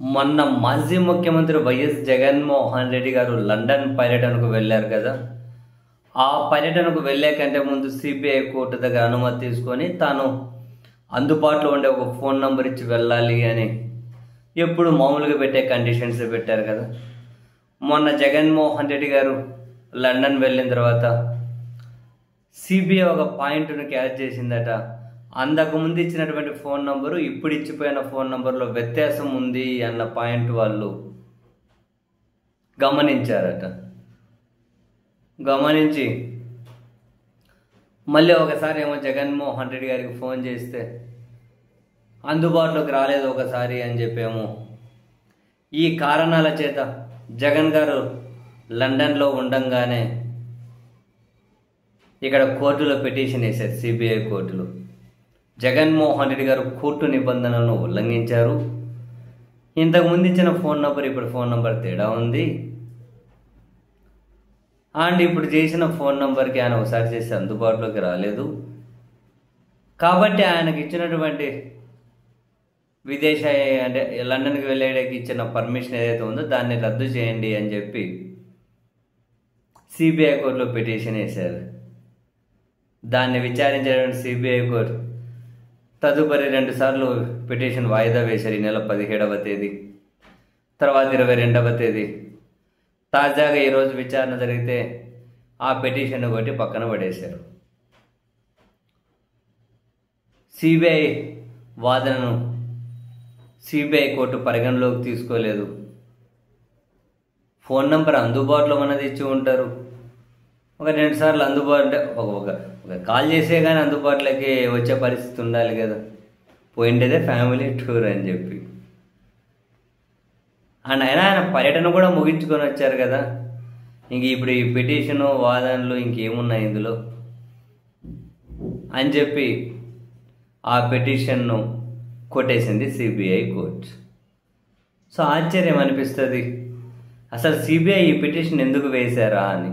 మొన్న మాజీ ముఖ్యమంత్రి వైఎస్ జగన్మోహన్ రెడ్డి గారు లండన్ పర్యటనకు వెళ్ళారు కదా. ఆ పర్యటనకు వెళ్ళే కంటే ముందు సిబిఐ కోర్టు దగ్గర అనుమతి తీసుకొని తాను అందుబాటులో ఉండే ఒక ఫోన్ నంబర్ ఇచ్చి వెళ్ళాలి అని ఎప్పుడు మామూలుగా పెట్టే కండిషన్స్ పెట్టారు కదా. మొన్న జగన్మోహన్ రెడ్డి గారు లండన్ వెళ్ళిన తర్వాత సిబిఐ ఒక పాయింట్ను క్యాచ్ చేసిందట. అంతకుముందు ఇచ్చినటువంటి ఫోన్ నంబరు ఇప్పుడు ఇచ్చిపోయిన ఫోన్ నంబర్లో వ్యత్యాసం ఉంది అన్న పాయింట్ వాళ్ళు గమనించారట. గమనించి మళ్ళీ ఒకసారి ఏమో జగన్మోహన్ రెడ్డి గారికి ఫోన్ చేస్తే అందుబాటులోకి రాలేదు ఒకసారి అని చెప్పేమో ఈ కారణాల చేత జగన్ గారు లండన్లో ఉండంగానే ఇక్కడ కోర్టులో పిటిషన్ వేశారు. సిబిఐ కోర్టులో జగన్మోహన్ రెడ్డి గారు కోర్టు నిబంధనలను ఉల్లంఘించారు. ఇంతకుముందు ఇచ్చిన ఫోన్ నంబర్ ఇప్పుడు ఫోన్ నంబర్ తేడా ఉంది అండ్ ఇప్పుడు చేసిన ఫోన్ నంబర్కి ఆయన ఒకసారి చేస్తే అందుబాటులోకి రాలేదు కాబట్టి ఆయనకి ఇచ్చినటువంటి విదేశ అంటే లండన్కి వెళ్ళేకి ఇచ్చిన పర్మిషన్ ఏదైతే ఉందో దాన్ని రద్దు చేయండి అని చెప్పి సిబిఐ కోర్టులో పిటిషన్ వేశారు. దాన్ని విచారించేటువంటి సిబిఐ కోర్టు తదుపరి 2 సార్లు పిటిషన్ వాయిదా వేశారు. ఈ నెల 17వ తేదీ, తర్వాత 22వ తేదీ. తాజాగా ఈరోజు విచారణ జరిగితే ఆ పిటిషన్ కొట్టి పక్కన పడేశారు. సిబిఐ వాదనను సిబిఐ కోర్టు పరిగణలోకి తీసుకోలేదు. ఫోన్ నంబర్ అందుబాటులో ఉన్నది ఇచ్చి ఉంటారు. ఒక 2 సార్లు అందుబాటు ఒక కాల్ చేసే కానీ అందుబాటులోకి వచ్చే పరిస్థితి ఉండాలి కదా. పోయిండేదే ఫ్యామిలీ టూర్ అని చెప్పి అండ్ ఆయన పర్యటన కూడా ముగించుకొని వచ్చారు కదా. ఇంక ఇప్పుడు ఈ పిటిషను వాదనలు ఇంకేమున్నాయి ఇందులో అని చెప్పి ఆ పిటిషన్ను కొట్టేసింది సిబిఐ కోర్టు. సో ఆశ్చర్యం అనిపిస్తుంది, అసలు సిబిఐ ఈ పిటిషన్ ఎందుకు వేశారా అని.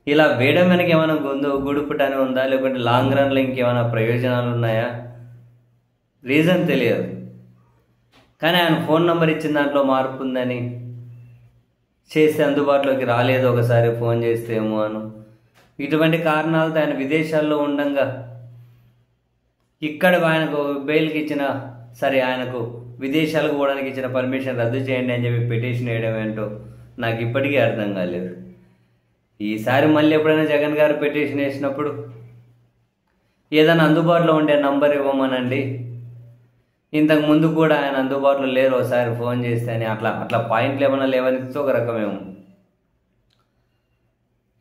ఇలా వేయడం వెనక ఏమైనా గుడుపుటని ఉందా, లేకుంటే లాంగ్ రన్లో ఇంకేమైనా ప్రయోజనాలు ఉన్నాయా, రీజన్ తెలియదు. కానీ ఆయన ఫోన్ నెంబర్ ఇచ్చిన దాంట్లో మార్పు ఉందని చేస్తే అందుబాటులోకి రాలేదు ఒకసారి ఫోన్ చేస్తే ఏమో అను ఇటువంటి కారణాలతో ఆయన విదేశాల్లో ఉండంగా ఇక్కడ ఆయనకు బెయిల్కి ఇచ్చిన సరే ఆయనకు విదేశాలకు పోవడానికి ఇచ్చిన పర్మిషన్ రద్దు చేయండి అని చెప్పి పిటిషన్ వేయడం ఏంటో నాకు ఇప్పటికీ అర్థం కాలేదు. ఈసారి మళ్ళీ ఎప్పుడైనా జగన్ గారు పిటిషన్ వేసినప్పుడు ఏదైనా అందుబాటులో ఉండే నంబర్ ఇవ్వమనండి, ఇంతకు ముందు కూడా ఆయన అందుబాటులో లేరు ఒకసారి ఫోన్ చేస్తే అని అట్లా పాయింట్లు ఏమైనా లేవని ఒక రకమేమో.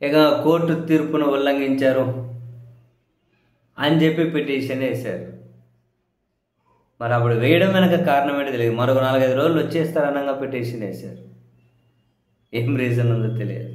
ఇక కోర్టు తీర్పును ఉల్లంఘించారు అని చెప్పి పిటిషన్ వేశారు. మరి అప్పుడు వేయడం వెనక కారణం ఏంటో తెలియదు. మరొక 4-5 రోజులు వచ్చేస్తారు అనంగా పిటిషన్ వేశారు. ఏం రీజన్ ఉందో తెలియదు.